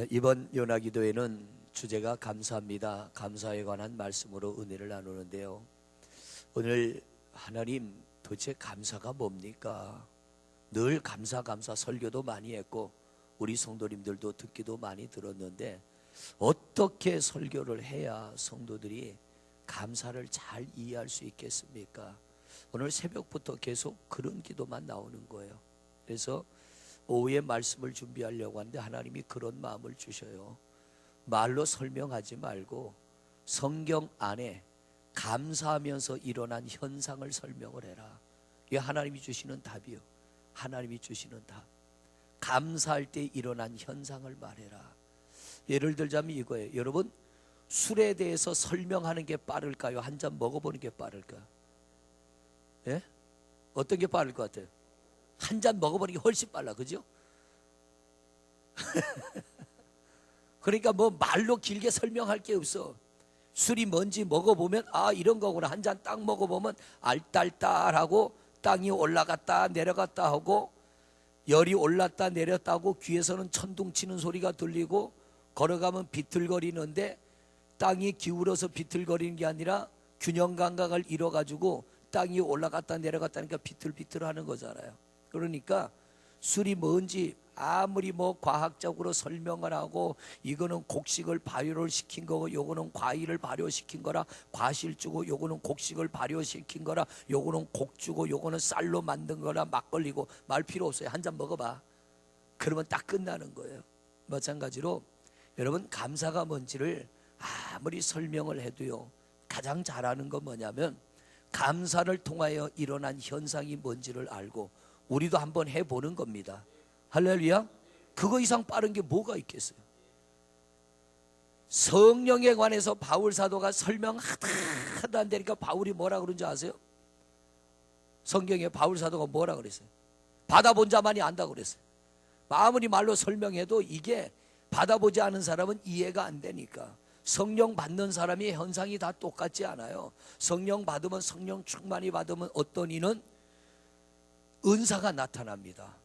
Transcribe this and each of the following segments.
이번 요나기도회는 주제가 감사합니다. 감사에 관한 말씀으로 은혜를 나누는데요. 오늘 하나님 도대체 감사가 뭡니까? 늘 감사 설교도 많이 했고 우리 성도님들도 듣기도 많이 들었는데 어떻게 설교를 해야 성도들이 감사를 잘 이해할 수 있겠습니까? 오늘 새벽부터 계속 그런 기도만 나오는 거예요. 그래서 오후에 말씀을 준비하려고 하는데 하나님이 그런 마음을 주셔요. 말로 설명하지 말고 성경 안에 감사하면서 일어난 현상을 설명을 해라. 이게 하나님이 주시는 답이요. 하나님이 주시는 답. 감사할 때 일어난 현상을 말해라. 예를 들자면 이거예요. 여러분, 술에 대해서 설명하는 게 빠를까요? 한 잔 먹어보는 게 빠를까요? 예? 어떤 게 빠를 것 같아요? 한 잔 먹어보는 게 훨씬 빨라, 그죠? 그러니까 뭐 말로 길게 설명할 게 없어. 술이 뭔지 먹어보면 아 이런 거구나. 한 잔 딱 먹어보면 알딸딸하고 땅이 올라갔다 내려갔다 하고 열이 올랐다 내렸다 하고 귀에서는 천둥 치는 소리가 들리고 걸어가면 비틀거리는데 땅이 기울어서 비틀거리는 게 아니라 균형 감각을 잃어가지고 땅이 올라갔다 내려갔다니까 비틀비틀하는 거잖아요. 그러니까 술이 뭔지 아무리 뭐 과학적으로 설명을 하고 이거는 곡식을 발효를 시킨 거고 요거는 과일을 발효시킨 거라 과실주고 요거는 곡식을 발효시킨 거라 요거는 곡주고 요거는 쌀로 만든 거라 막걸리고 말 필요 없어요. 한 잔 먹어봐. 그러면 딱 끝나는 거예요. 마찬가지로 여러분 감사가 뭔지를 아무리 설명을 해도요 가장 잘하는 건 뭐냐면 감사를 통하여 일어난 현상이 뭔지를 알고 우리도 한번 해보는 겁니다. 할렐루야. 그거 이상 빠른 게 뭐가 있겠어요? 성령에 관해서 바울 사도가 설명하다 안 되니까 바울이 뭐라 그런지 아세요? 성경에 바울 사도가 뭐라 그랬어요? 받아본 자만이 안다고 그랬어요. 아무리 말로 설명해도 이게 받아보지 않은 사람은 이해가 안 되니까. 성령 받는 사람이 현상이 다 똑같지 않아요. 성령 받으면 성령 충만히 받으면 어떤 이는 은사가 나타납니다.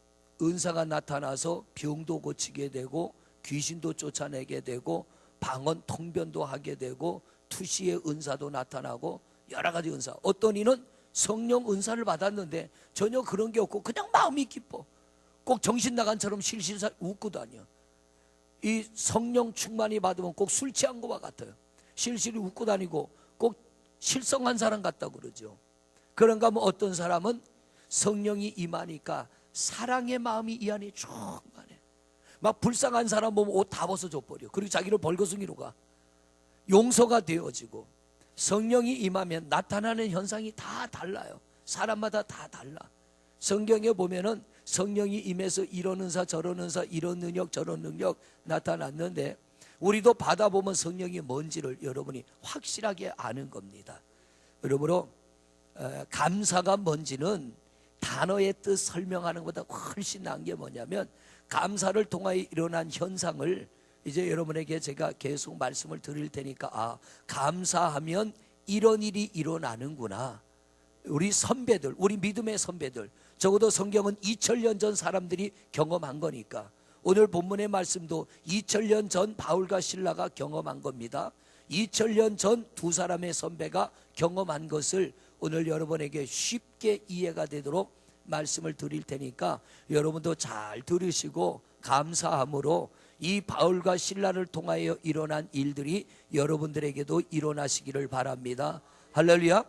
은사가 나타나서 병도 고치게 되고 귀신도 쫓아내게 되고 방언 통변도 하게 되고 투시의 은사도 나타나고 여러 가지 은사. 어떤 이는 성령 은사를 받았는데 전혀 그런 게 없고 그냥 마음이 기뻐. 꼭 정신 나간처럼 실실 웃고 다녀. 이 성령 충만히 받으면 꼭 술 취한 것과 같아요. 실실이 웃고 다니고 꼭 실성한 사람 같다고 그러죠. 그런가 하면 어떤 사람은 성령이 임하니까 사랑의 마음이 이 안에 충만해. 막 불쌍한 사람 보면 옷 다 벗어줘 버려. 그리고 자기를 벌거숭이로 가. 용서가 되어지고 성령이 임하면 나타나는 현상이 다 달라요. 사람마다 다 달라. 성경에 보면은 성령이 임해서 이런 은사 저런 은사 이런 능력 저런 능력 나타났는데 우리도 받아보면 성령이 뭔지를 여러분이 확실하게 아는 겁니다. 그러므로 감사가 뭔지는 단어의 뜻 설명하는 것보다 훨씬 나은 게 뭐냐면 감사를 통하여 일어난 현상을 이제 여러분에게 제가 계속 말씀을 드릴 테니까 아 감사하면 이런 일이 일어나는구나. 우리 선배들, 우리 믿음의 선배들, 적어도 성경은 2000년 전 사람들이 경험한 거니까 오늘 본문의 말씀도 2000년 전 바울과 실라가 경험한 겁니다. 2000년 전 두 사람의 선배가 경험한 것을 오늘 여러분에게 쉽게 이해가 되도록 말씀을 드릴 테니까 여러분도 잘 들으시고 감사함으로 이 바울과 실라를 통하여 일어난 일들이 여러분들에게도 일어나시기를 바랍니다. 할렐루야.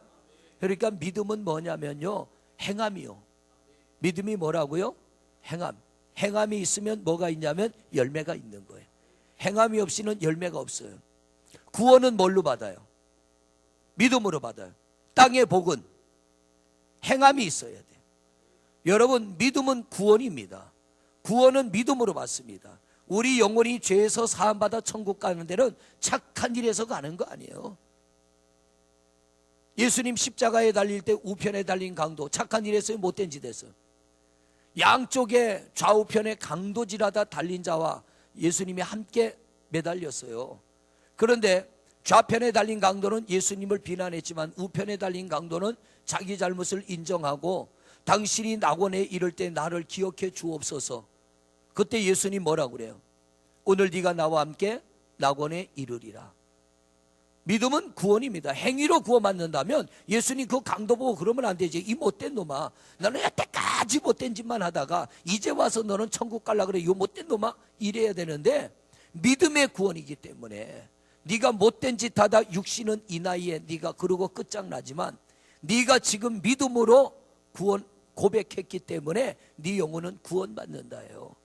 그러니까 믿음은 뭐냐면요 행함이요. 믿음이 뭐라고요? 행함. 행함이 있으면 뭐가 있냐면 열매가 있는 거예요. 행함이 없이는 열매가 없어요. 구원은 뭘로 받아요? 믿음으로 받아요. 땅의 복은 행함이 있어야 돼요. 여러분 믿음은 구원입니다. 구원은 믿음으로 받습니다. 우리 영혼이 죄에서 사함받아 천국 가는 데는 착한 일에서 가는 거 아니에요. 예수님 십자가에 달릴 때 우편에 달린 강도 착한 일에서 못된 짓 했어요. 양쪽에 좌우편에 강도질하다 달린 자와 예수님이 함께 매달렸어요. 그런데 좌편에 달린 강도는 예수님을 비난했지만 우편에 달린 강도는 자기 잘못을 인정하고 당신이 낙원에 이를 때 나를 기억해 주옵소서. 그때 예수님 뭐라고 그래요? 오늘 네가 나와 함께 낙원에 이르리라. 믿음은 구원입니다. 행위로 구원받는다면 예수님 그 강도 보고 그러면 안 되지. 이 못된 놈아, 너는 여태까지 못된 짓만 하다가 이제 와서 너는 천국 갈라 그래. 이 못된 놈아, 이래야 되는데 믿음의 구원이기 때문에 네가 못된 짓 하다 육신은 이 나이에 네가 그러고 끝장나지만 네가 지금 믿음으로 구원 고백했기 때문에 네 영혼은 구원받는다예요.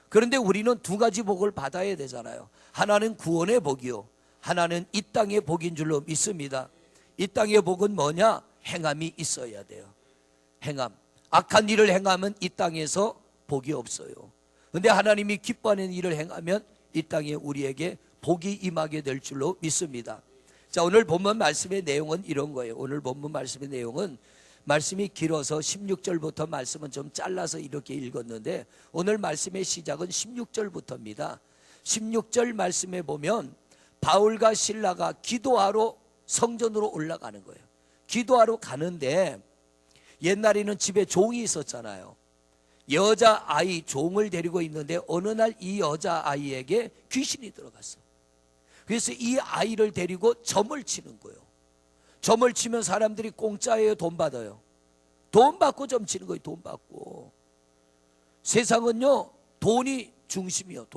그런데 우리는 두 가지 복을 받아야 되잖아요. 하나는 구원의 복이요, 하나는 이 땅의 복인 줄로 믿습니다. 이 땅의 복은 뭐냐? 행함이 있어야 돼요. 행함. 악한 일을 행하면 이 땅에서 복이 없어요. 그런데 하나님이 기뻐하는 일을 행하면 이 땅에 우리에게 복이 임하게 될 줄로 믿습니다. 자, 오늘 본문 말씀의 내용은 이런 거예요. 오늘 본문 말씀의 내용은 말씀이 길어서 16절부터 말씀은 좀 잘라서 이렇게 읽었는데 오늘 말씀의 시작은 16절부터입니다. 16절 말씀에 보면 바울과 실라가 기도하러 성전으로 올라가는 거예요. 기도하러 가는데 옛날에는 집에 종이 있었잖아요. 여자아이 종을 데리고 있는데 어느 날 이 여자아이에게 귀신이 들어갔어. 그래서 이 아이를 데리고 점을 치는 거예요. 점을 치면 사람들이 공짜예요, 돈 받아요? 돈 받고 점 치는 거예요. 돈 받고. 세상은요 돈이 중심이요.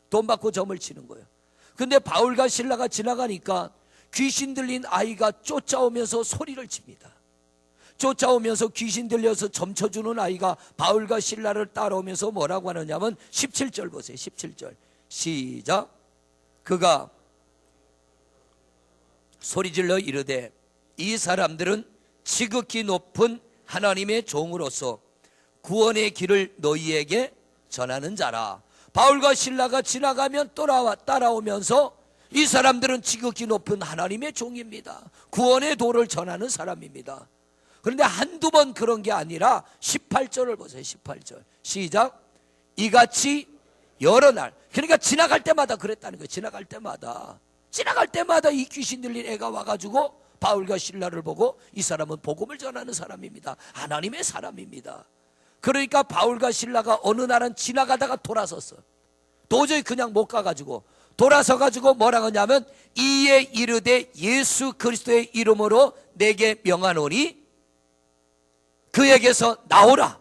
돈 받고 점을 치는 거예요. 근데 바울과 실라가 지나가니까 귀신 들린 아이가 쫓아오면서 소리를 칩니다. 쫓아오면서 귀신 들려서 점쳐주는 아이가 바울과 실라를 따라오면서 뭐라고 하느냐면 17절 보세요. 17절 시작. 그가 소리질러 이르되 이 사람들은 지극히 높은 하나님의 종으로서 구원의 길을 너희에게 전하는 자라. 바울과 실라가 지나가면 따라오면서 이 사람들은 지극히 높은 하나님의 종입니다. 구원의 도를 전하는 사람입니다. 그런데 한두 번 그런 게 아니라 18절을 보세요. 18절 시작. 이같이 여러 날, 그러니까 지나갈 때마다 그랬다는 거예요. 지나갈 때마다 이 귀신 들린 애가 와가지고 바울과 실라를 보고 이 사람은 복음을 전하는 사람입니다. 하나님의 사람입니다. 그러니까 바울과 실라가 어느 날은 지나가다가 돌아섰어. 도저히 그냥 못 가가지고 돌아서가지고 뭐라 하냐면 이에 이르되 예수 그리스도의 이름으로 내게 명하노니 그에게서 나오라.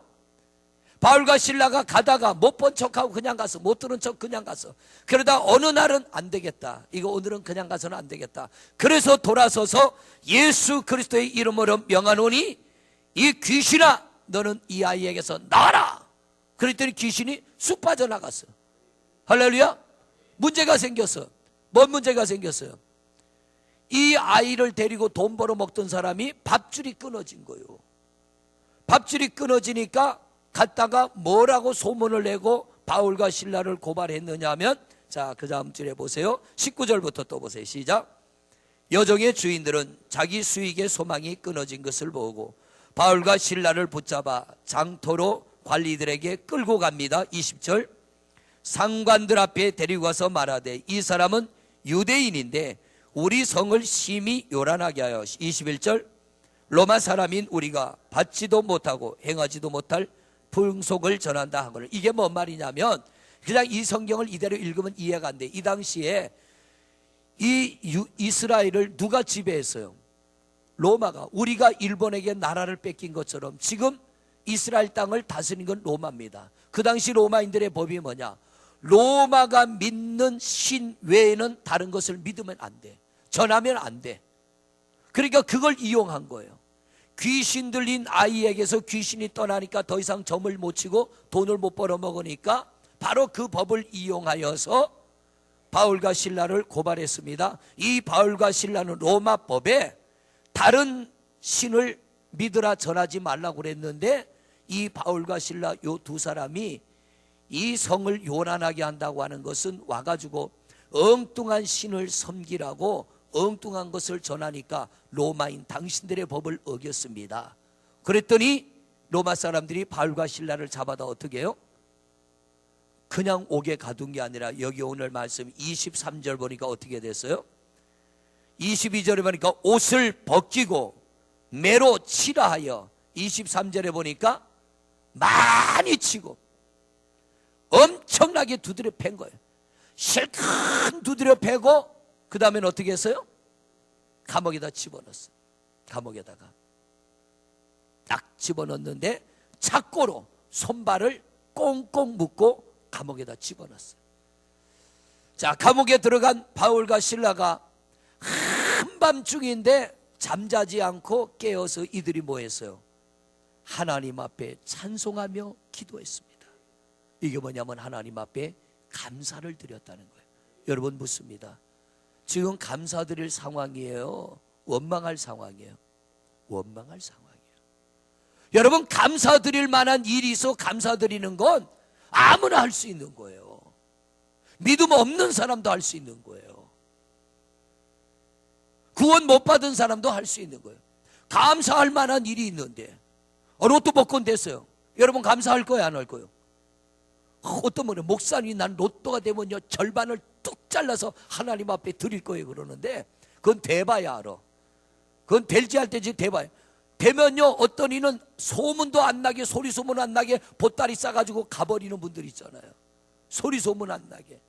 바울과 실라가 가다가 못 본 척하고 그냥 갔어. 못 들은 척 그냥 갔어. 그러다 어느 날은 안 되겠다. 이거 오늘은 그냥 가서는 안 되겠다. 그래서 돌아서서 예수 그리스도의 이름으로 명하노니 이 귀신아 너는 이 아이에게서 나와라. 그랬더니 귀신이 쑥 빠져나갔어. 할렐루야. 문제가 생겼어. 뭔 문제가 생겼어요? 이 아이를 데리고 돈 벌어 먹던 사람이 밥줄이 끊어진 거예요. 밥줄이 끊어지니까 갔다가 뭐라고 소문을 내고 바울과 실라를 고발했느냐 하면, 자, 그 다음 줄에 보세요. 19절부터 또 보세요. 시작. 여종의 주인들은 자기 수익의 소망이 끊어진 것을 보고 바울과 실라를 붙잡아 장터로 관리들에게 끌고 갑니다. 20절. 상관들 앞에 데리고 가서 말하되 이 사람은 유대인인데 우리 성을 심히 요란하게 하여. 21절. 로마 사람인 우리가 받지도 못하고 행하지도 못할 풍속을 전한다 하거늘. 이게 뭔 말이냐면 그냥 이 성경을 이대로 읽으면 이해가 안 돼. 이 당시에 이 이스라엘을 누가 지배했어요? 로마가. 우리가 일본에게 나라를 뺏긴 것처럼 지금 이스라엘 땅을 다스린 건 로마입니다. 그 당시 로마인들의 법이 뭐냐? 로마가 믿는 신 외에는 다른 것을 믿으면 안 돼. 전하면 안 돼. 그러니까 그걸 이용한 거예요. 귀신 들린 아이에게서 귀신이 떠나니까 더 이상 점을 못 치고 돈을 못 벌어먹으니까 바로 그 법을 이용하여서 바울과 실라를 고발했습니다. 이 바울과 실라는 로마 법에 다른 신을 믿으라 전하지 말라고 그랬는데 이 바울과 실라 요 두 사람이 이 성을 요란하게 한다고 하는 것은 와가지고 엉뚱한 신을 섬기라고 엉뚱한 것을 전하니까 로마인 당신들의 법을 어겼습니다. 그랬더니 로마 사람들이 바울과 실라를 잡아다 어떻게 해요? 그냥 옥에 가둔 게 아니라 여기 오늘 말씀 23절 보니까 어떻게 됐어요? 22절에 보니까 옷을 벗기고 매로 치라 하여. 23절에 보니까 많이 치고 엄청나게 두드려 팬 거예요. 실컷 두드려 패고 그 다음엔 어떻게 했어요? 감옥에다 집어넣었어요. 감옥에다가 딱 집어넣는데 착고로 손발을 꽁꽁 묶고 감옥에다 집어넣었어요. 자, 감옥에 들어간 바울과 실라가 한밤중인데 잠자지 않고 깨어서 이들이 뭐 했어요? 하나님 앞에 찬송하며 기도했습니다. 이게 뭐냐면 하나님 앞에 감사를 드렸다는 거예요. 여러분 묻습니다. 지금 감사드릴 상황이에요? 원망할 상황이에요? 원망할 상황이에요. 여러분, 감사드릴 만한 일이 있어 감사드리는 건 아무나 할 수 있는 거예요. 믿음 없는 사람도 할 수 있는 거예요. 구원 못 받은 사람도 할 수 있는 거예요. 감사할 만한 일이 있는데 로또 복권 됐어요. 여러분 감사할 거예요, 안 할 거예요? 어떤 분은 목사님이 난 로또가 되면요 절반을 뚝 잘라서 하나님 앞에 드릴 거예요 그러는데 그건 돼봐야 알아. 그건 될지 할 때지 돼봐야. 되면요 어떤 이는 소문도 안 나게, 소리 소문 안 나게 보따리 싸가지고 가버리는 분들 있잖아요. 소리 소문 안 나게.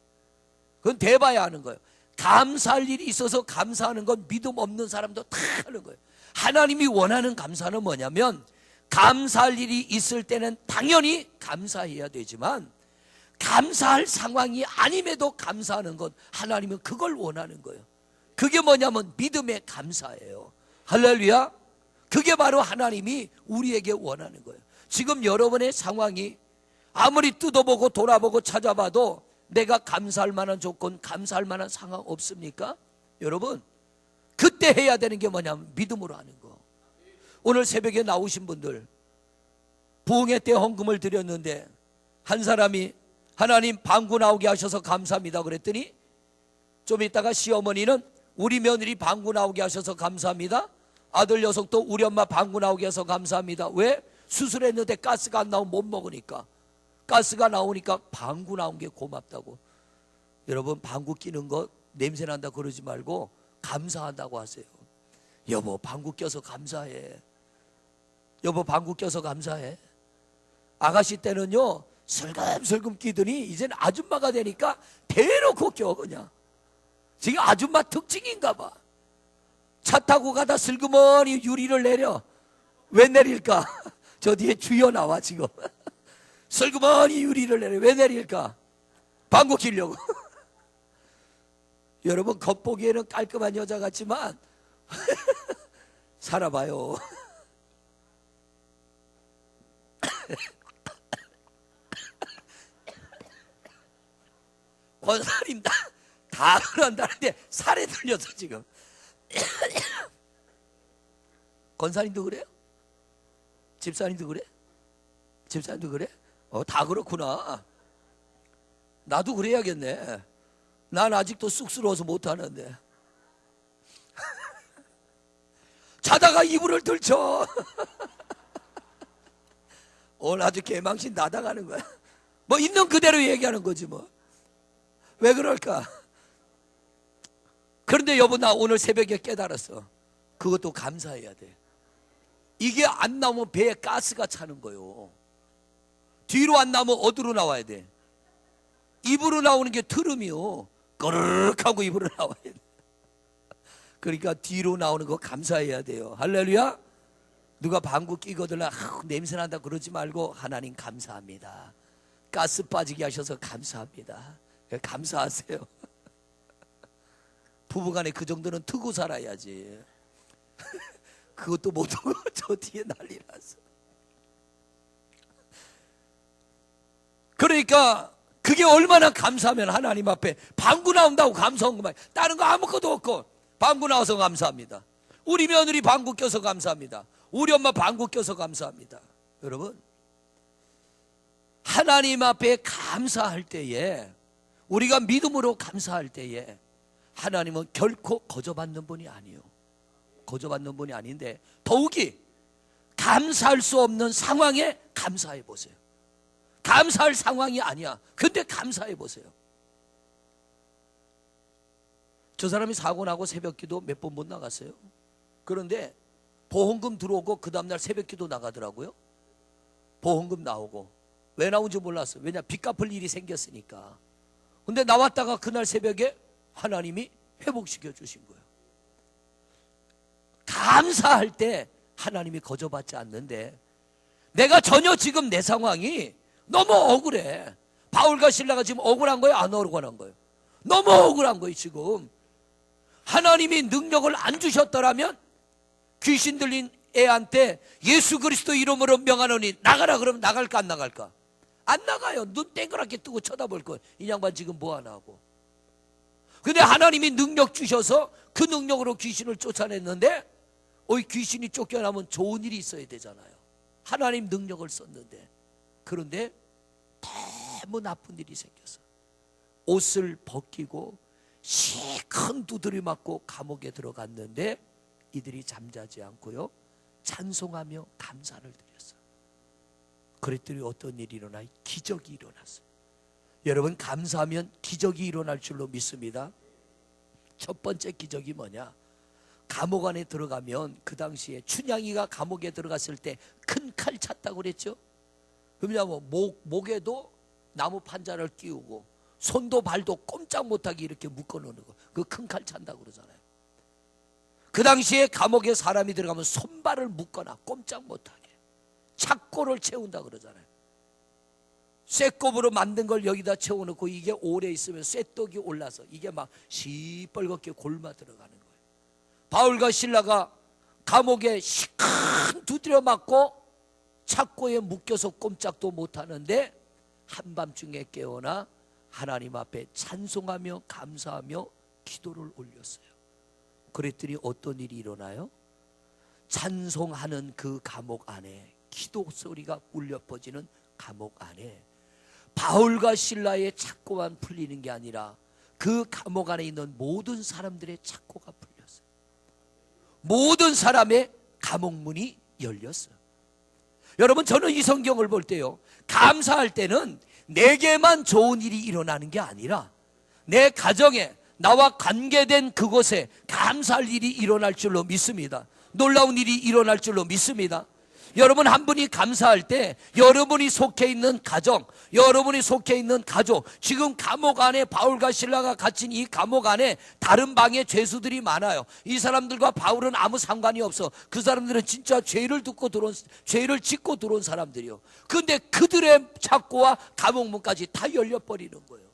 그건 돼봐야 하는 거예요. 감사할 일이 있어서 감사하는 건 믿음 없는 사람도 다 하는 거예요. 하나님이 원하는 감사는 뭐냐면 감사할 일이 있을 때는 당연히 감사해야 되지만 감사할 상황이 아님에도 감사하는 것, 하나님은 그걸 원하는 거예요. 그게 뭐냐면 믿음의 감사예요. 할렐루야. 그게 바로 하나님이 우리에게 원하는 거예요. 지금 여러분의 상황이 아무리 뜯어보고 돌아보고 찾아봐도 내가 감사할 만한 조건, 감사할 만한 상황 없습니까? 여러분, 그때 해야 되는 게 뭐냐면 믿음으로 하는 거. 오늘 새벽에 나오신 분들 부흥회 때 헌금을 드렸는데 한 사람이 하나님 방구 나오게 하셔서 감사합니다 그랬더니 좀 있다가 시어머니는 우리 며느리 방구 나오게 하셔서 감사합니다. 아들 녀석도 우리 엄마 방구 나오게 해서 감사합니다. 왜? 수술했는데 가스가 안 나오면 못 먹으니까. 가스가 나오니까 방구 나온 게 고맙다고. 여러분 방구 끼는 거 냄새 난다 그러지 말고 감사한다고 하세요. 여보 방구 껴서 감사해. 여보 방구 껴서 감사해. 아가씨 때는요 슬금슬금 끼더니 이젠 아줌마가 되니까 대놓고 껴 그냥. 지금 아줌마 특징인가 봐. 차 타고 가다 슬그머니 유리를 내려. 왜 내릴까? 저 뒤에 주여 나와 지금. 슬그머니 유리를 내려. 왜 내릴까? 방구 끼려고. 여러분 겉보기에는 깔끔한 여자 같지만 살아봐요. 권사님 다 그런다는데 살에 들려서 지금. 권사님도 그래요? 집사님도 그래? 집사님도 그래? 다 그렇구나. 나도 그래야겠네. 난 아직도 쑥스러워서 못하는데. 자다가 이불을 들쳐. 오늘 아주 개망신 나다가는 거야. 뭐 있는 그대로 얘기하는 거지 뭐. 왜 그럴까? 그런데 여보 나 오늘 새벽에 깨달았어. 그것도 감사해야 돼. 이게 안 나오면 배에 가스가 차는 거요. 뒤로 안 나오면 어디로 나와야 돼? 입으로 나오는 게 트름이요. 꺼르륵 하고 입으로 나와야 돼. 그러니까 뒤로 나오는 거 감사해야 돼요. 할렐루야. 누가 방구 끼거들라 냄새난다 그러지 말고 하나님 감사합니다. 가스 빠지게 하셔서 감사합니다. 감사하세요. 부부간에 그 정도는 트고 살아야지. 그것도 못하고 저 뒤에 난리 났어. 그러니까 그게 얼마나 감사하면 하나님 앞에 방구 나온다고 감사한 것만. 다른 거 아무것도 없고 방구 나와서 감사합니다. 우리 며느리 방구 껴서 감사합니다. 우리 엄마 방구 껴서 감사합니다. 여러분 하나님 앞에 감사할 때에, 우리가 믿음으로 감사할 때에 하나님은 결코 거저받는 분이 아니에요. 거저받는 분이 아닌데 더욱이 감사할 수 없는 상황에 감사해 보세요. 감사할 상황이 아니야. 근데 감사해 보세요. 저 사람이 사고 나고 새벽기도 몇 번 못 나갔어요. 그런데 보험금 들어오고 그 다음날 새벽기도 나가더라고요. 보험금 나오고. 왜 나온지 몰랐어요. 왜냐 빚 갚을 일이 생겼으니까. 근데 나왔다가 그날 새벽에 하나님이 회복시켜 주신 거예요. 감사할 때 하나님이 거저받지 않는데, 내가 전혀 지금 내 상황이 너무 억울해. 바울과 실라가 지금 억울한 거예요? 안 억울한 거예요? 너무 억울한 거예요. 지금 하나님이 능력을 안 주셨더라면 귀신 들린 애한테 예수 그리스도 이름으로 명하노니 나가라 그러면 나갈까 안 나갈까? 안 나가요. 눈 땡그랗게 뜨고 쳐다볼 거예요. 이 양반 지금 뭐 하나 하고. 근데 하나님이 능력 주셔서 그 능력으로 귀신을 쫓아냈는데, 귀신이 쫓겨나면 좋은 일이 있어야 되잖아요. 하나님 능력을 썼는데, 그런데 너무 나쁜 일이 생겨서 옷을 벗기고 시큰 두드려 맞고 감옥에 들어갔는데, 이들이 잠자지 않고요 찬송하며 감사를 드렸어요. 그랬더니 어떤 일이 일어나요? 기적이 일어났어요. 여러분, 감사하면 기적이 일어날 줄로 믿습니다. 첫 번째 기적이 뭐냐? 감옥 안에 들어가면, 그 당시에 춘향이가 감옥에 들어갔을 때 큰 칼 찼다고 그랬죠. 그러면 목에도 나무 판자를 끼우고 손도 발도 꼼짝 못하게 이렇게 묶어놓는 거, 그 큰 칼 찬다고 그러잖아요. 그 당시에 감옥에 사람이 들어가면 손발을 묶거나 꼼짝 못하게 착고를 채운다 그러잖아요. 쇠꼽으로 만든 걸 여기다 채워놓고 이게 오래 있으면 쇠떡이 올라서 이게 막 시뻘겋게 골마 들어가는 거예요. 바울과 실라가 감옥에 시큰 두드려 맞고 착고에 묶여서 꼼짝도 못하는데 한밤중에 깨어나 하나님 앞에 찬송하며 감사하며 기도를 올렸어요. 그랬더니 어떤 일이 일어나요? 찬송하는 그 감옥 안에, 기도 소리가 울려 퍼지는 감옥 안에 바울과 실라의 착고만 풀리는 게 아니라 그 감옥 안에 있는 모든 사람들의 착고가 풀렸어요. 모든 사람의 감옥문이 열렸어요. 여러분, 저는 이 성경을 볼 때요, 감사할 때는 내게만 좋은 일이 일어나는 게 아니라 내 가정에, 나와 관계된 그곳에 감사할 일이 일어날 줄로 믿습니다. 놀라운 일이 일어날 줄로 믿습니다. 여러분, 한 분이 감사할 때 여러분이 속해 있는 가정, 여러분이 속해 있는 가족, 지금 감옥 안에 바울과 실라가 갇힌 이 감옥 안에 다른 방에 죄수들이 많아요. 이 사람들과 바울은 아무 상관이 없어. 그 사람들은 진짜 죄를 짓고 들어온 사람들이요. 그런데 그들의 착고와 감옥문까지 다 열려버리는 거예요.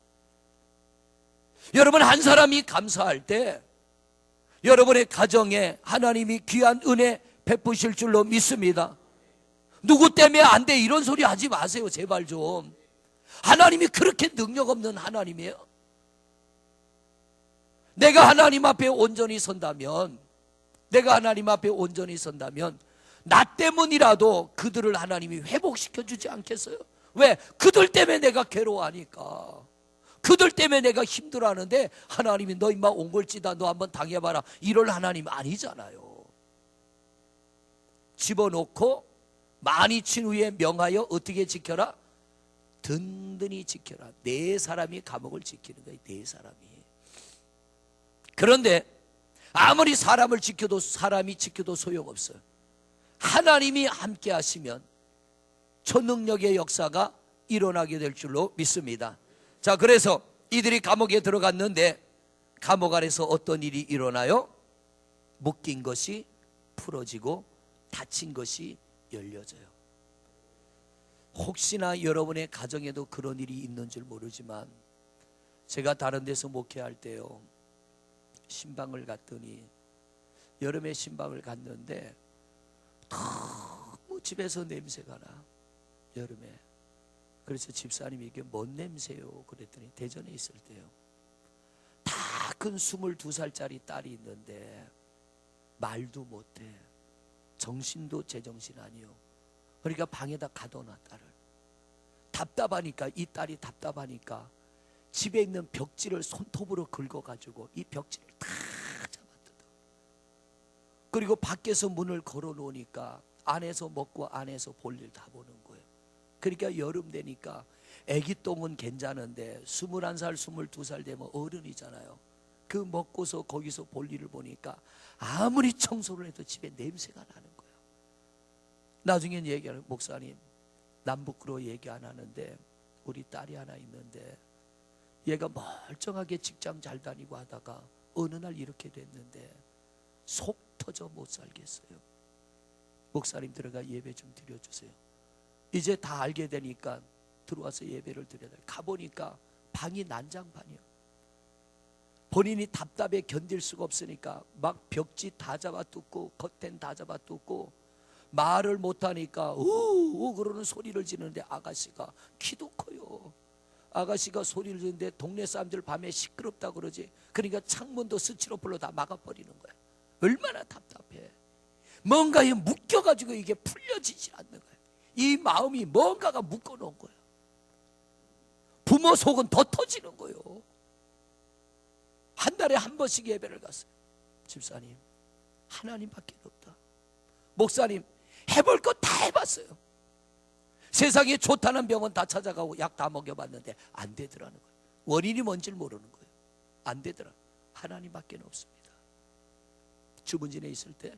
여러분, 한 사람이 감사할 때 여러분의 가정에 하나님이 귀한 은혜 베푸실 줄로 믿습니다. 누구 때문에 안 돼, 이런 소리 하지 마세요. 제발 좀. 하나님이 그렇게 능력 없는 하나님이에요. 내가 하나님 앞에 온전히 선다면, 나 때문이라도 그들을 하나님이 회복시켜 주지 않겠어요? 왜? 그들 때문에 내가 괴로워하니까, 그들 때문에 내가 힘들어하는데 하나님이 너 임마 옹골지다, 너 한번 당해봐라, 이럴 하나님 아니잖아요. 집어넣고 많이 친 후에 명하여 어떻게 지켜라? 든든히 지켜라. 네 사람이 감옥을 지키는 거예요. 네 사람이. 그런데 아무리 사람이 지켜도 소용없어요. 하나님이 함께 하시면 초능력의 역사가 일어나게 될 줄로 믿습니다. 자, 그래서 이들이 감옥에 들어갔는데 감옥 안에서 어떤 일이 일어나요? 묶인 것이 풀어지고 닫힌 것이 열려져요. 혹시나 여러분의 가정에도 그런 일이 있는 줄 모르지만, 제가 다른 데서 목회할 때요, 신방을 갔더니, 여름에 신방을 갔는데 너무 집에서 냄새가 나, 여름에. 그래서 집사님이 이게 뭔 냄새요? 그랬더니 대전에 있을 때요, 다 큰 22살짜리 딸이 있는데 말도 못해, 정신도 제정신 아니요. 그러니까 방에다 가둬놔, 딸을. 답답하니까, 이 딸이 답답하니까 집에 있는 벽지를 손톱으로 긁어가지고 이 벽지를 다 잡아뜯어. 그리고 밖에서 문을 걸어놓으니까 안에서 먹고 안에서 볼일 다 보는 거예요. 그러니까 여름 되니까 애기 똥은 괜찮은데 21살, 22살 되면 어른이잖아요. 그 먹고서 거기서 볼일을 보니까 아무리 청소를 해도 집에 냄새가 나는 거예요. 나중엔 얘기하는, 목사님 남부크로 얘기 안 하는데 우리 딸이 하나 있는데 얘가 멀쩡하게 직장 잘 다니고 하다가 어느 날 이렇게 됐는데 속 터져 못 살겠어요. 목사님 들어가 예배 좀 드려주세요. 이제 다 알게 되니까 들어와서 예배를 드려야 돼. 가보니까 방이 난장판이야. 본인이 답답해 견딜 수가 없으니까 막 벽지 다 잡아뜯고 커튼 다 잡아뜯고 말을 못하니까 우우 그러는 소리를 지르는데 아가씨가 키도 커요. 아가씨가 소리를 지르는데 동네 사람들 밤에 시끄럽다 그러지. 그러니까 창문도 스티로폴로 다 막아버리는 거야. 얼마나 답답해. 뭔가에 묶여가지고 이게 풀려지지 않는 거야. 이 마음이 뭔가가 묶어놓은 거야. 부모 속은 더 터지는 거예요. 한 달에 한 번씩 예배를 갔어요. 집사님, 하나님밖에 없다. 목사님, 해볼 거 다 해봤어요. 세상에 좋다는 병원 다 찾아가고 약 다 먹여봤는데 안 되더라는 거예요. 원인이 뭔지를 모르는 거예요. 안 되더라. 하나님밖에 없습니다. 주문진에 있을 때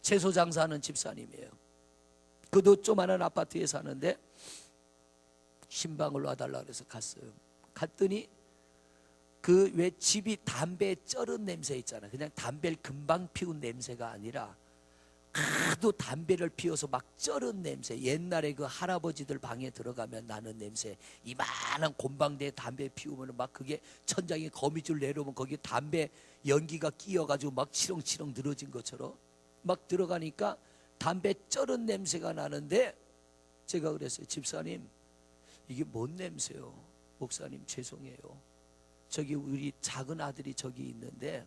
채소 장사하는 집사님이에요. 그도 조그마한 아파트에 사는데 신방을 놔달라 그래서 갔어요. 갔더니 그 왜 집이 담배 쩔은 냄새 있잖아. 그냥 담배를 금방 피운 냄새가 아니라 하도 담배를 피워서 막 쩔은 냄새. 옛날에 그 할아버지들 방에 들어가면 나는 냄새. 이만한 곰방대에 담배 피우면 막 그게 천장에 거미줄 내려오면 거기 담배 연기가 끼어가지고 막 치렁치렁 늘어진 것처럼 막 들어가니까 담배 쩔은 냄새가 나는데 제가 그랬어요. 집사님, 이게 뭔 냄새요? 목사님, 죄송해요. 저기 우리 작은 아들이 저기 있는데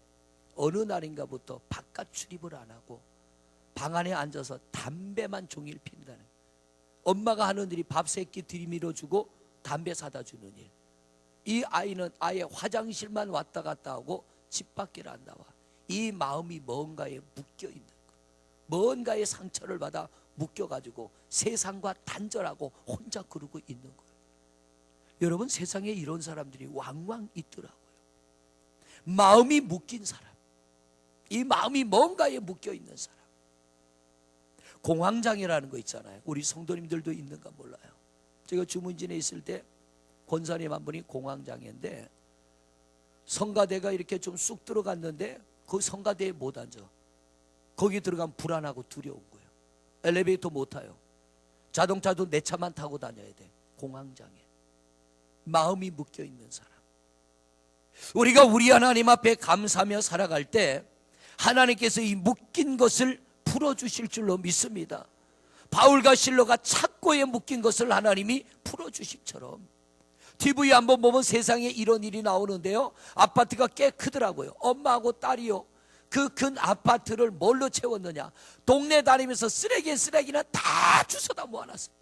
어느 날인가부터 바깥 출입을 안 하고 방 안에 앉아서 담배만 종일 핀다는 거예요. 엄마가 하는 일이 밥 세 끼 들이밀어주고 담배 사다 주는 일. 이 아이는 아예 화장실만 왔다 갔다 하고 집 밖을 안 나와. 이 마음이 뭔가에 묶여있는 거예요. 뭔가의 상처를 받아 묶여가지고 세상과 단절하고 혼자 그러고 있는 거예요. 여러분, 세상에 이런 사람들이 왕왕 있더라고요. 마음이 묶인 사람, 이 마음이 뭔가에 묶여있는 사람. 공황장애라는 거 있잖아요. 우리 성도님들도 있는가 몰라요. 제가 주문진에 있을 때 권사님 한 분이 공황장애인데 성가대가 이렇게 좀 쑥 들어갔는데 그 성가대에 못 앉아. 거기 들어가면 불안하고 두려운 거예요. 엘리베이터 못 타요. 자동차도 내 차만 타고 다녀야 돼. 공황장애. 마음이 묶여있는 사람. 우리가 우리 하나님 앞에 감사하며 살아갈 때 하나님께서 이 묶인 것을 풀어주실 줄로 믿습니다. 바울과 실로가 착고에 묶인 것을 하나님이 풀어주심처럼 TV에 한번 보면 세상에 이런 일이 나오는데요. 아파트가 꽤 크더라고요. 엄마하고 딸이요. 그 큰 아파트를 뭘로 채웠느냐. 동네 다니면서 쓰레기는 다 주워다 모아놨어요.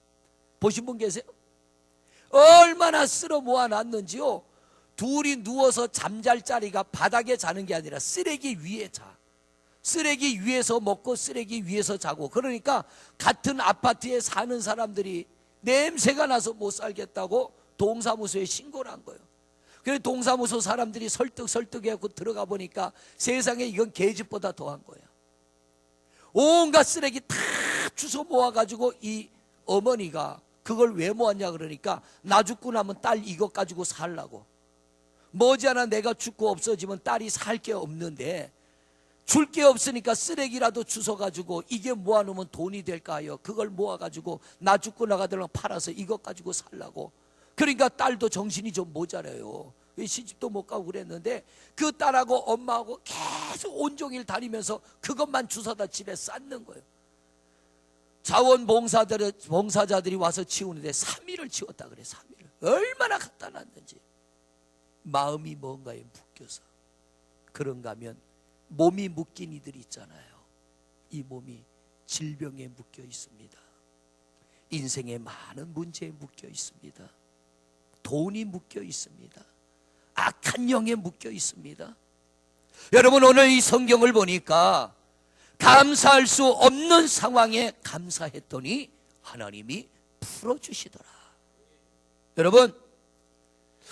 보신 분 계세요? 얼마나 쓸어 모아놨는지요. 둘이 누워서 잠잘 자리가 바닥에 자는 게 아니라 쓰레기 위에 자. 쓰레기 위에서 먹고 쓰레기 위에서 자고. 그러니까 같은 아파트에 사는 사람들이 냄새가 나서 못 살겠다고 동사무소에 신고를 한 거예요. 그래서 동사무소 사람들이 설득해갖고 들어가 보니까 세상에 이건 개집보다 더한 거예요. 온갖 쓰레기 다 주워 모아가지고 이 어머니가 그걸 왜 모았냐 그러니까 나 죽고 나면 딸 이것 가지고 살라고. 머지않아 내가 죽고 없어지면 딸이 살 게 없는데 줄 게 없으니까 쓰레기라도 주워가지고 이게 모아놓으면 돈이 될까 하여 그걸 모아가지고 나 죽고 나가더라도 팔아서 이것 가지고 살라고. 그러니까 딸도 정신이 좀 모자라요. 시집도 못 가고 그랬는데 그 딸하고 엄마하고 계속 온종일 다니면서 그것만 주워다 집에 쌓는 거예요. 자원봉사자들이 와서 치우는데 3일을 치웠다 그래. 3일을. 얼마나 갖다 놨는지. 마음이 뭔가에 묶여서. 그런가 하면 몸이 묶인 이들이 있잖아요. 이 몸이 질병에 묶여 있습니다. 인생의 많은 문제에 묶여 있습니다. 돈이 묶여 있습니다. 악한 영에 묶여 있습니다. 여러분, 오늘 이 성경을 보니까 감사할 수 없는 상황에 감사했더니 하나님이 풀어주시더라. 여러분,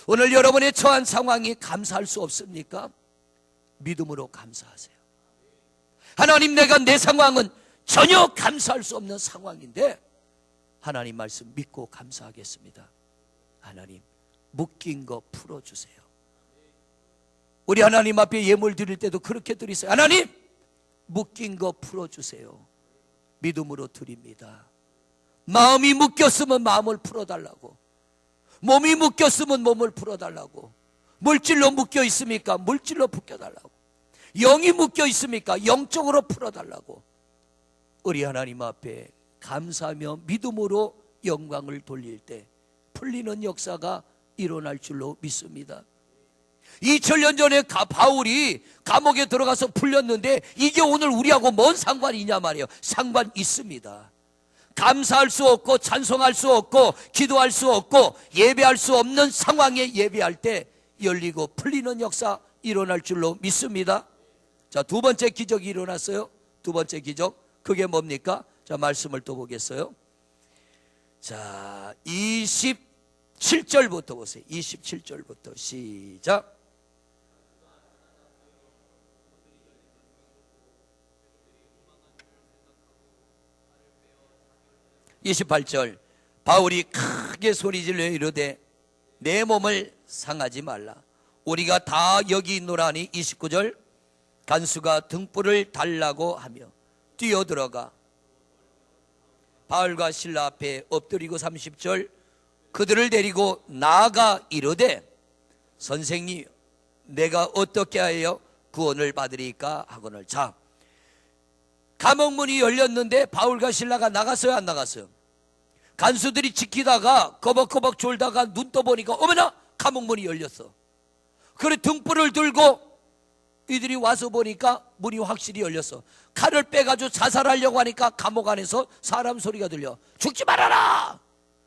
오늘 여러분의 처한 상황이 감사할 수 없습니까? 믿음으로 감사하세요. 하나님, 내가 내 상황은 전혀 감사할 수 없는 상황인데 하나님 말씀 믿고 감사하겠습니다. 하나님, 묶인 거 풀어주세요. 우리 하나님 앞에 예물 드릴 때도 그렇게 드리세요. 하나님, 묶인 거 풀어주세요. 믿음으로 드립니다. 마음이 묶였으면 마음을 풀어달라고, 몸이 묶였으면 몸을 풀어달라고, 물질로 묶여 있습니까? 물질로 풀어달라고, 영이 묶여 있습니까? 영적으로 풀어달라고. 우리 하나님 앞에 감사하며 믿음으로 영광을 돌릴 때 풀리는 역사가 일어날 줄로 믿습니다. 2000년 전에 바울이 감옥에 들어가서 풀렸는데 이게 오늘 우리하고 뭔 상관이 있냐 말이에요. 상관 있습니다. 감사할 수 없고 찬송할 수 없고 기도할 수 없고 예배할 수 없는 상황에 예배할 때 열리고 풀리는 역사 일어날 줄로 믿습니다. 자, 두 번째 기적이 일어났어요. 두 번째 기적, 그게 뭡니까? 자, 말씀을 또 보겠어요. 자, 27절부터 보세요. 27절부터 시작. 28절, 바울이 크게 소리질러 이르되 내 몸을 상하지 말라, 우리가 다 여기 있노라니. 29절, 간수가 등불을 달라고 하며 뛰어들어가 바울과 실라 앞에 엎드리고 30절, 그들을 데리고 나아가 이르되 선생님, 내가 어떻게 하여 구원을 받으리까 하거늘. 자, 감옥문이 열렸는데 바울과 실라가 나갔어요, 안 나갔어요? 간수들이 지키다가 거벅거벅 졸다가 눈 떠보니까 어머나, 감옥문이 열렸어. 그래 등불을 들고 이들이 와서 보니까 문이 확실히 열렸어. 칼을 빼가지고 자살하려고 하니까 감옥 안에서 사람 소리가 들려. 죽지 말아라.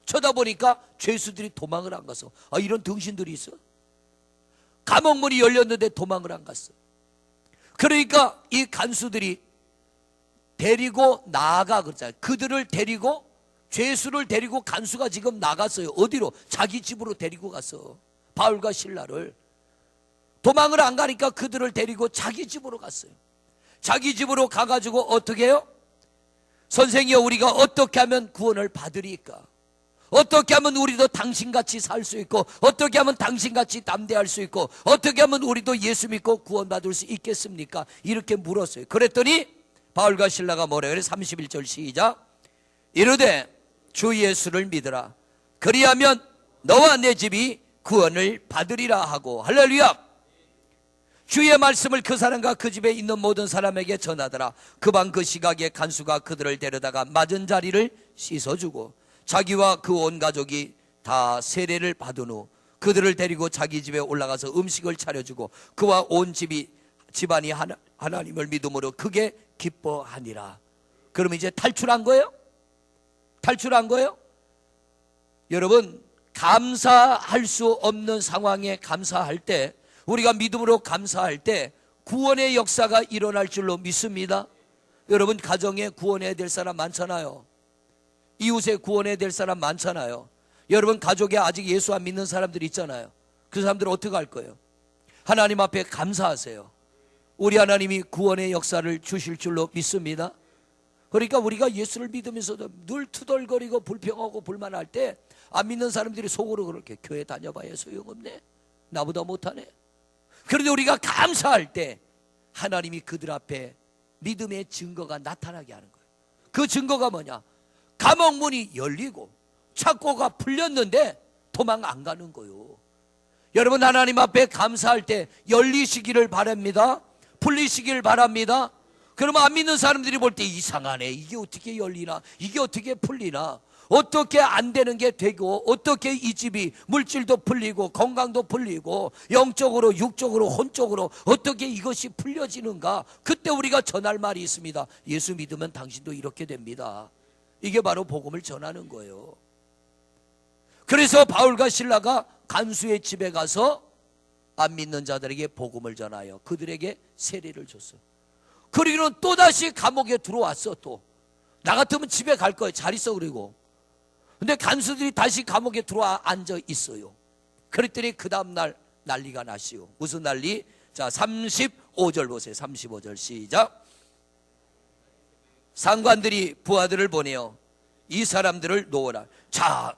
쳐다보니까 죄수들이 도망을 안 갔어. 아, 이런 등신들이 있어? 감옥문이 열렸는데 도망을 안 갔어. 그러니까 이 간수들이 데리고 나아가 그러잖아요. 그들을 데리고, 죄수를 데리고 간수가 지금 나갔어요. 어디로? 자기 집으로 데리고 갔어. 바울과 실라를. 도망을 안 가니까 그들을 데리고 자기 집으로 갔어요. 자기 집으로 가가지고 어떻게 해요? 선생이여, 우리가 어떻게 하면 구원을 받으리까? 어떻게 하면 우리도 당신같이 살 수 있고, 어떻게 하면 당신같이 담대할 수 있고, 어떻게 하면 우리도 예수 믿고 구원받을 수 있겠습니까? 이렇게 물었어요. 그랬더니 바울과 실라가 뭐라 그래? 31절 시작. 이르되 주 예수를 믿으라, 그리하면 너와 내 집이 구원을 받으리라 하고. 할렐루야. 주의 말씀을 그 사람과 그 집에 있는 모든 사람에게 전하더라. 그 밤 그 시각에 간수가 그들을 데려다가 맞은 자리를 씻어주고 자기와 그 온 가족이 다 세례를 받은 후 그들을 데리고 자기 집에 올라가서 음식을 차려주고 그와 온 집안이 하나님을 믿음으로 크게 기뻐하니라. 그럼 이제 탈출한 거예요? 탈출한 거예요? 여러분, 감사할 수 없는 상황에 감사할 때, 우리가 믿음으로 감사할 때 구원의 역사가 일어날 줄로 믿습니다. 여러분, 가정에 구원해야 될 사람 많잖아요. 이웃에 구원해야 될 사람 많잖아요. 여러분, 가족에 아직 예수 안 믿는 사람들 있잖아요. 그 사람들은 어떻게 할 거예요? 하나님 앞에 감사하세요. 우리 하나님이 구원의 역사를 주실 줄로 믿습니다. 그러니까 우리가 예수를 믿으면서도 늘 투덜거리고 불평하고 불만할 때 안 믿는 사람들이 속으로 그렇게, 교회 다녀봐야 소용없네, 나보다 못하네. 그런데 우리가 감사할 때 하나님이 그들 앞에 믿음의 증거가 나타나게 하는 거예요. 그 증거가 뭐냐? 감옥문이 열리고 착고가 풀렸는데 도망 안 가는 거예요. 여러분, 하나님 앞에 감사할 때 열리시기를 바랍니다. 풀리시기를 바랍니다. 그러면 안 믿는 사람들이 볼 때 이상하네, 이게 어떻게 열리나, 이게 어떻게 풀리나, 어떻게 안 되는 게 되고, 어떻게 이 집이 물질도 풀리고 건강도 풀리고 영적으로 육적으로 혼적으로 어떻게 이것이 풀려지는가. 그때 우리가 전할 말이 있습니다. 예수 믿으면 당신도 이렇게 됩니다. 이게 바로 복음을 전하는 거예요. 그래서 바울과 실라가 간수의 집에 가서 안 믿는 자들에게 복음을 전하여 그들에게 세례를 줬어. 그리고는 또다시 감옥에 들어왔어. 또 나 같으면 집에 갈 거예요. 잘 있어. 그리고 근데 간수들이 다시 감옥에 들어와 앉아 있어요. 그랬더니 그 다음날 난리가 나시오. 무슨 난리? 자, 35절 보세요. 35절 시작. 상관들이 부하들을 보내어 이 사람들을 놓으라. 자,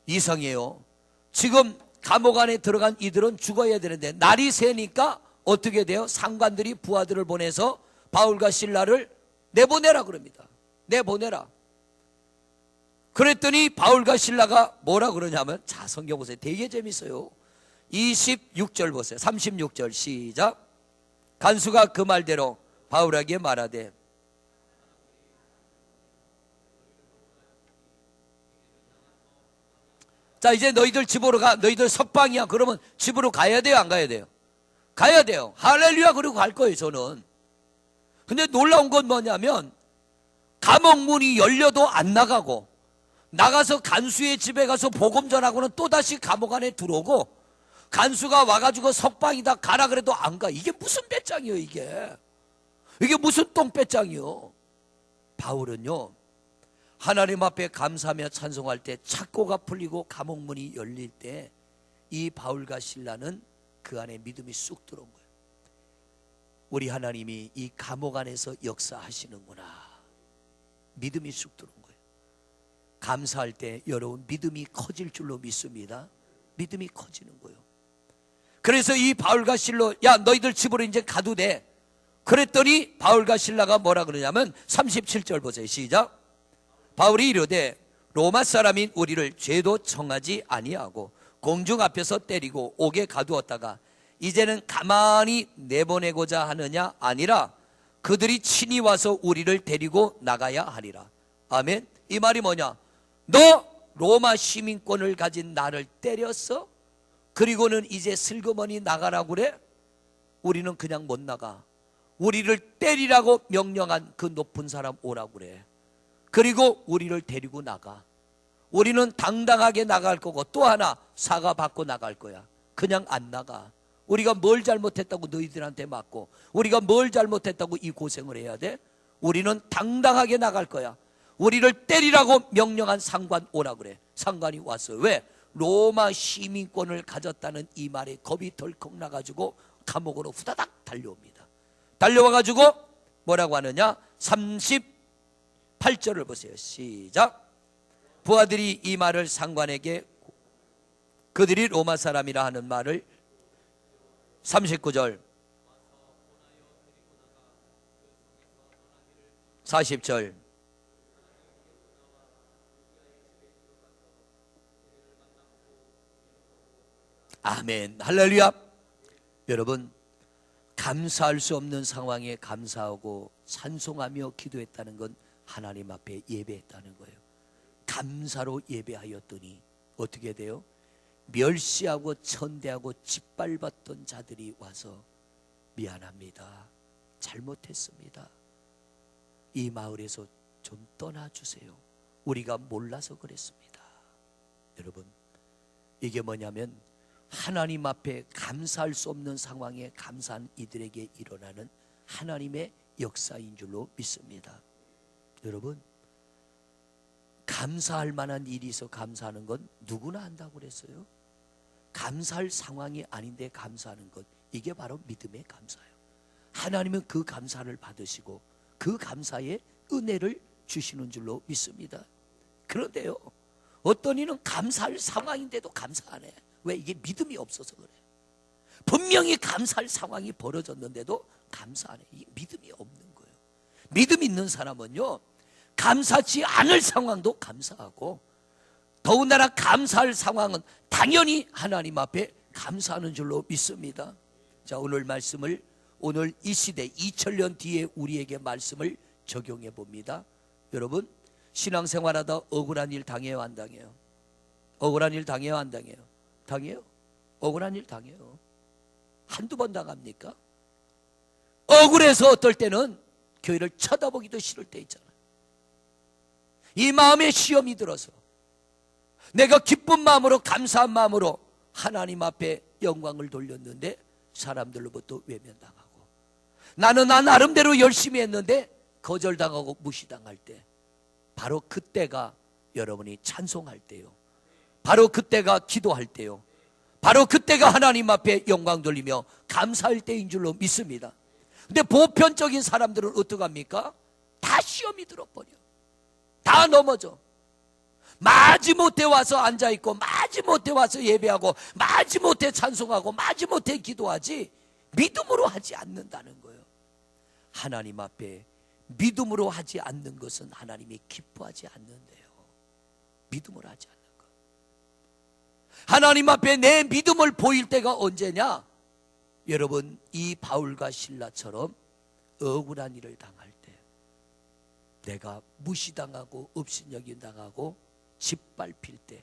이상해요. 지금 감옥 안에 들어간 이들은 죽어야 되는데 날이 새니까 어떻게 돼요? 상관들이 부하들을 보내서 바울과 실라를 내보내라 그럽니다. 내보내라. 그랬더니 바울과 실라가 뭐라 그러냐면, 자, 성경 보세요. 되게 재밌어요. 26절 보세요. 36절 시작. 간수가 그 말대로 바울에게 말하되, 자, 이제 너희들 집으로 가. 너희들 석방이야. 그러면 집으로 가야 돼요, 안 가야 돼요? 가야 돼요. 할렐루야. 그리고 갈 거예요, 저는. 근데 놀라운 건 뭐냐면, 감옥 문이 열려도 안 나가고, 나가서 간수의 집에 가서 복음 전하고는 또다시 감옥 안에 들어오고, 간수가 와가지고 석방이다 가라 그래도 안 가. 이게 무슨 배짱이에요, 이게? 이게 무슨 똥배짱이요? 바울은요, 하나님 앞에 감사하며 찬송할 때, 착고가 풀리고 감옥 문이 열릴 때, 이 바울과 실라는 그 안에 믿음이 쑥 들어온 거예요. 우리 하나님이 이 감옥 안에서 역사하시는구나. 믿음이 쑥 들어온 거예요. 감사할 때 여러분 믿음이 커질 줄로 믿습니다. 믿음이 커지는 거예요. 그래서 이 바울과 실로, 야, 너희들 집으로 이제 가도 돼. 그랬더니 바울과 실라가 뭐라 그러냐면 37절 보세요. 시작. 바울이 이르되, 로마 사람인 우리를 죄도 청하지 아니하고 공중 앞에서 때리고 옥에 가두었다가 이제는 가만히 내보내고자 하느냐? 아니라 그들이 친히 와서 우리를 데리고 나가야 하리라. 아멘. 이 말이 뭐냐? 너 로마 시민권을 가진 나를 때렸어? 그리고는 이제 슬그머니 나가라고 그래? 우리는 그냥 못 나가. 우리를 때리라고 명령한 그 높은 사람 오라고 그래. 그리고 우리를 데리고 나가. 우리는 당당하게 나갈 거고, 또 하나 사과받고 나갈 거야. 그냥 안 나가. 우리가 뭘 잘못했다고 너희들한테 맞고, 우리가 뭘 잘못했다고 이 고생을 해야 돼? 우리는 당당하게 나갈 거야. 우리를 때리라고 명령한 상관 오라 그래. 상관이 왔어요. 왜? 로마 시민권을 가졌다는 이 말에 겁이 덜컥 나가지고 감옥으로 후다닥 달려옵니다. 달려와가지고 뭐라고 하느냐? 38절을 보세요. 시작. 부하들이 이 말을 상관에게, 그들이 로마 사람이라 하는 말을, 39절 40절 아멘. 할렐루야. 여러분, 감사할 수 없는 상황에 감사하고 찬송하며 기도했다는 건 하나님 앞에 예배했다는 거예요. 감사로 예배하였더니 어떻게 돼요? 멸시하고 천대하고 짓밟았던 자들이 와서 미안합니다, 잘못했습니다, 이 마을에서 좀 떠나주세요, 우리가 몰라서 그랬습니다. 여러분, 이게 뭐냐면 하나님 앞에 감사할 수 없는 상황에 감사한 이들에게 일어나는 하나님의 역사인 줄로 믿습니다. 여러분, 감사할 만한 일이 있어 감사하는 건 누구나 한다고 그랬어요. 감사할 상황이 아닌데 감사하는 것, 이게 바로 믿음의 감사예요. 하나님은 그 감사를 받으시고 그 감사의 은혜를 주시는 줄로 믿습니다. 그런데요, 어떤 이는 감사할 상황인데도 감사 안 해. 왜? 이게 믿음이 없어서 그래. 분명히 감사할 상황이 벌어졌는데도 감사 안 해. 이게 믿음이 없는 거예요. 믿음 있는 사람은요, 감사치 않을 상황도 감사하고, 더군다나 감사할 상황은 당연히 하나님 앞에 감사하는 줄로 믿습니다. 자, 오늘 말씀을, 오늘 이 시대 2000년 뒤에 우리에게 말씀을 적용해 봅니다. 여러분, 신앙생활하다 억울한 일 당해요, 안 당해요? 억울한 일 당해요, 안 당해요? 당해요. 억울한 일 당해요. 한두 번 당합니까? 억울해서 어떨 때는 교회를 쳐다보기도 싫을 때 있잖아요. 이 마음에 시험이 들어서 내가 기쁜 마음으로, 감사한 마음으로 하나님 앞에 영광을 돌렸는데 사람들로부터 외면당하고, 나는 나 나름대로 열심히 했는데 거절당하고 무시당할 때, 바로 그때가 여러분이 찬송할 때요, 바로 그때가 기도할 때요, 바로 그때가 하나님 앞에 영광 돌리며 감사할 때인 줄로 믿습니다. 근데 보편적인 사람들은 어떡합니까? 다 시험이 들어버려. 다 넘어져. 마지못해 와서 앉아있고 마지못해 와서 예배하고 마지못해 찬송하고 마지못해 기도하지 믿음으로 하지 않는다는 거예요. 하나님 앞에 믿음으로 하지 않는 것은 하나님이 기뻐하지 않는데요. 믿음으로 하지 않는 것. 하나님 앞에 내 믿음을 보일 때가 언제냐? 여러분, 이 바울과 실라처럼 억울한 일을 당할 때, 내가 무시당하고 업신여김당하고 짓밟힐 때,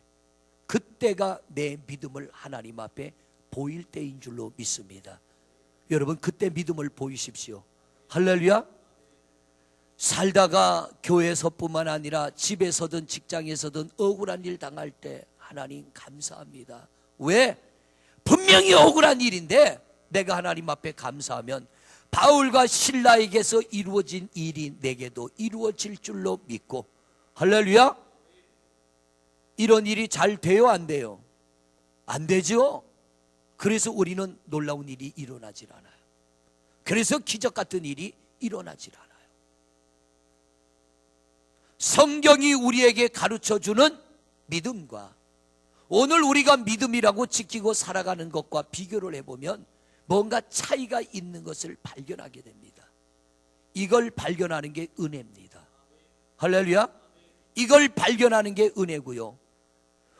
그때가 내 믿음을 하나님 앞에 보일 때인 줄로 믿습니다. 여러분, 그때 믿음을 보이십시오. 할렐루야. 살다가 교회에서뿐만 아니라 집에서든 직장에서든 억울한 일 당할 때 하나님 감사합니다. 왜? 분명히 억울한 일인데 내가 하나님 앞에 감사하면 바울과 실라에게서 이루어진 일이 내게도 이루어질 줄로 믿고, 할렐루야. 이런 일이 잘 돼요, 안 돼요? 안 되죠. 그래서 우리는 놀라운 일이 일어나질 않아요. 그래서 기적 같은 일이 일어나질 않아요. 성경이 우리에게 가르쳐주는 믿음과 오늘 우리가 믿음이라고 지키고 살아가는 것과 비교를 해보면 뭔가 차이가 있는 것을 발견하게 됩니다. 이걸 발견하는 게 은혜입니다. 할렐루야. 이걸 발견하는 게 은혜고요.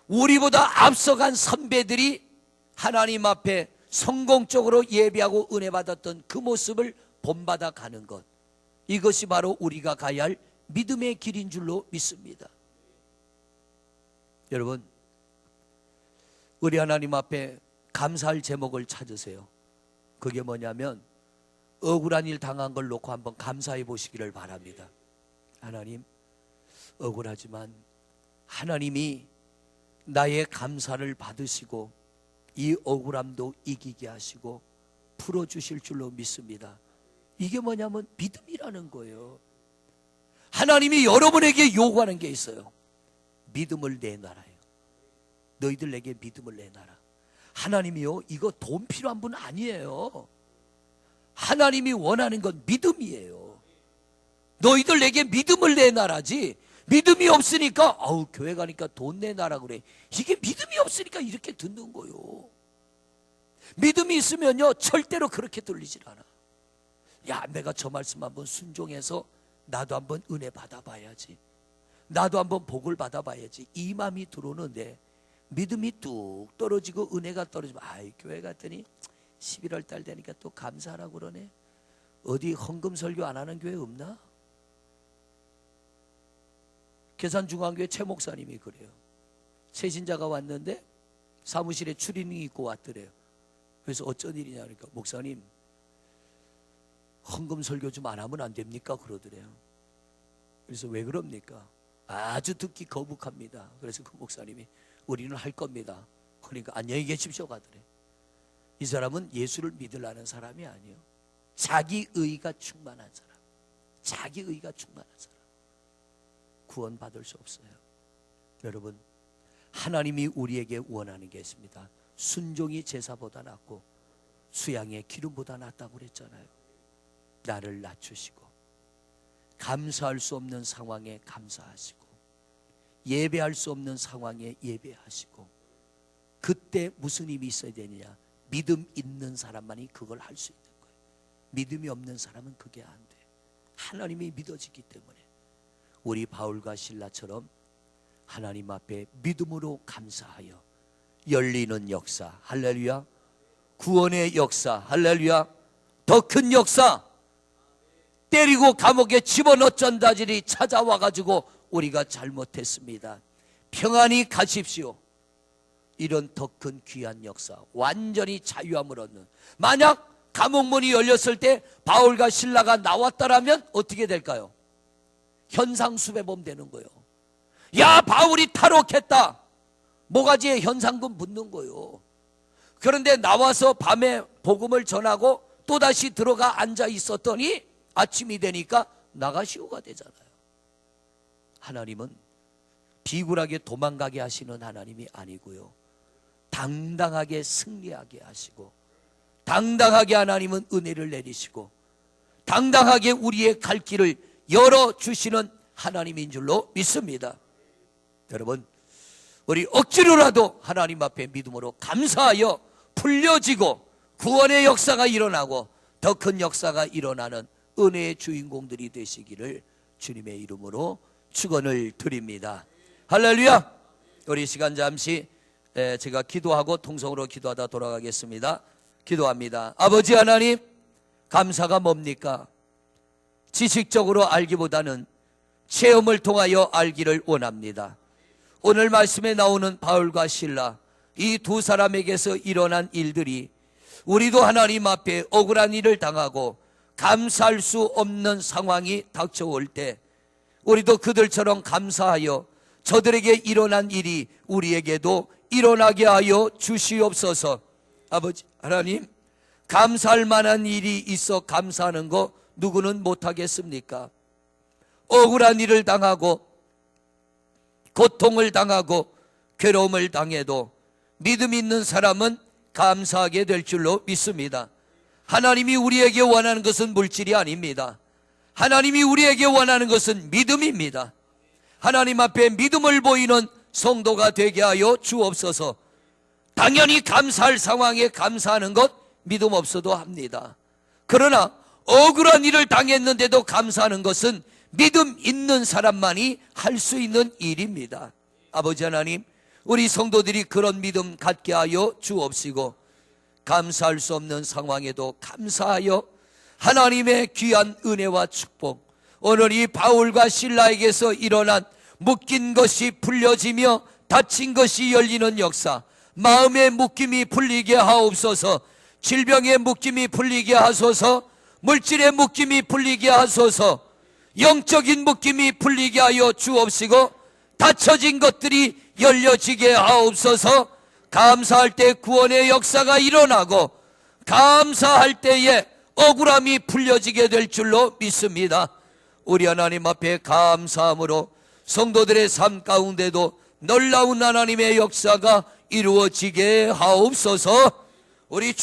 우리보다 앞서간 선배들이 하나님 앞에 성공적으로 예배하고 은혜 받았던 그 모습을 본받아 가는 것, 이것이 바로 우리가 가야 할 믿음의 길인 줄로 믿습니다. 여러분, 우리 하나님 앞에 감사할 제목을 찾으세요. 그게 뭐냐면 억울한 일 당한 걸 놓고 한번 감사해 보시기를 바랍니다. 하나님, 억울하지만 하나님이 나의 감사를 받으시고 이 억울함도 이기게 하시고 풀어주실 줄로 믿습니다. 이게 뭐냐면 믿음이라는 거예요. 하나님이 여러분에게 요구하는 게 있어요. 믿음을 내놔라요. 너희들 내게 믿음을 내놔라. 하나님이요, 이거 돈 필요한 분 아니에요. 하나님이 원하는 건 믿음이에요. 너희들 내게 믿음을 내놔라지, 믿음이 없으니까 교회 가니까 돈 내놔라 그래. 이게 믿음이 없으니까 이렇게 듣는 거요. 믿음이 있으면요 절대로 그렇게 들리질 않아. 야, 내가 저 말씀 한번 순종해서 나도 한번 은혜 받아봐야지, 나도 한번 복을 받아봐야지, 이 마음이 들어오는데 믿음이 뚝 떨어지고 은혜가 떨어지면 교회 갔더니 11월 달 되니까 또 감사하라고 그러네. 어디 헌금 설교 안 하는 교회 없나? 계산중앙교회 최 목사님이 그래요. 새신자가 왔는데 사무실에 추리닝 입고 왔더래요. 그래서 어쩐 일이냐 그러니까, 목사님 헌금 설교 좀 안 하면 안 됩니까? 그러더래요. 그래서 왜 그럽니까? 아주 듣기 거북합니다. 그래서 그 목사님이 우리는 할 겁니다. 그러니까 안녕히 계십시오 가더래. 이 사람은 예수를 믿으려는 사람이 아니에요. 자기의가 충만한 사람, 자기의가 충만한 사람, 구원받을 수 없어요. 여러분, 하나님이 우리에게 원하는 게 있습니다. 순종이 제사보다 낫고 수양의 기름보다 낫다고 그랬잖아요. 나를 낮추시고 감사할 수 없는 상황에 감사하시고 예배할 수 없는 상황에 예배하시고, 그때 무슨 힘이 있어야 되느냐? 믿음 있는 사람만이 그걸 할 수 있는 거예요. 믿음이 없는 사람은 그게 안 돼. 하나님이 믿어지기 때문에 우리 바울과 실라처럼 하나님 앞에 믿음으로 감사하여 열리는 역사, 할렐루야, 구원의 역사, 할렐루야, 더 큰 역사, 때리고 감옥에 집어넣던 자들이 찾아와가지고 우리가 잘못했습니다, 평안히 가십시오, 이런 더 큰 귀한 역사, 완전히 자유함을 얻는. 만약 감옥문이 열렸을 때 바울과 실라가 나왔다라면 어떻게 될까요? 현상수배범 되는 거예요. 야, 바울이 탈옥했다, 모가지에 현상금 묻는 거예요. 그런데 나와서 밤에 복음을 전하고 또다시 들어가 앉아 있었더니 아침이 되니까 나가시오가 되잖아요. 하나님은 비굴하게 도망가게 하시는 하나님이 아니고요, 당당하게 승리하게 하시고, 당당하게 하나님은 은혜를 내리시고 당당하게 우리의 갈 길을 열어주시는 하나님인 줄로 믿습니다. 여러분, 우리 억지로라도 하나님 앞에 믿음으로 감사하여 풀려지고 구원의 역사가 일어나고 더 큰 역사가 일어나는 은혜의 주인공들이 되시기를 주님의 이름으로 축원을 드립니다. 할렐루야. 우리 시간 잠시 제가 기도하고 통성으로 기도하다 돌아가겠습니다. 기도합니다. 아버지 하나님, 감사가 뭡니까? 지식적으로 알기보다는 체험을 통하여 알기를 원합니다. 오늘 말씀에 나오는 바울과 실라, 이 두 사람에게서 일어난 일들이 우리도 하나님 앞에 억울한 일을 당하고 감사할 수 없는 상황이 닥쳐올 때 우리도 그들처럼 감사하여 저들에게 일어난 일이 우리에게도 일어나게 하여 주시옵소서. 아버지 하나님, 감사할 만한 일이 있어 감사하는 거 누구는 못하겠습니까? 억울한 일을 당하고 고통을 당하고 괴로움을 당해도 믿음 있는 사람은 감사하게 될 줄로 믿습니다. 하나님이 우리에게 원하는 것은 물질이 아닙니다. 하나님이 우리에게 원하는 것은 믿음입니다. 하나님 앞에 믿음을 보이는 성도가 되게 하여 주옵소서. 당연히 감사할 상황에 감사하는 것 믿음 없어도 합니다. 그러나 억울한 일을 당했는데도 감사하는 것은 믿음 있는 사람만이 할 수 있는 일입니다. 아버지 하나님, 우리 성도들이 그런 믿음 갖게 하여 주옵시고 감사할 수 없는 상황에도 감사하여 하나님의 귀한 은혜와 축복, 오늘 이 바울과 실라에게서 일어난 묶인 것이 풀려지며 닫힌 것이 열리는 역사, 마음의 묶임이 풀리게 하옵소서. 질병의 묶임이 풀리게 하소서. 물질의 묶임이 풀리게 하소서. 영적인 묶임이 풀리게 하여 주옵시고 닫혀진 것들이 열려지게 하옵소서. 감사할 때 구원의 역사가 일어나고 감사할 때에 억울함이 풀려지게 될 줄로 믿습니다. 우리 하나님 앞에 감사함으로 성도들의 삶 가운데도 놀라운 하나님의 역사가 이루어지게 하옵소서. 우리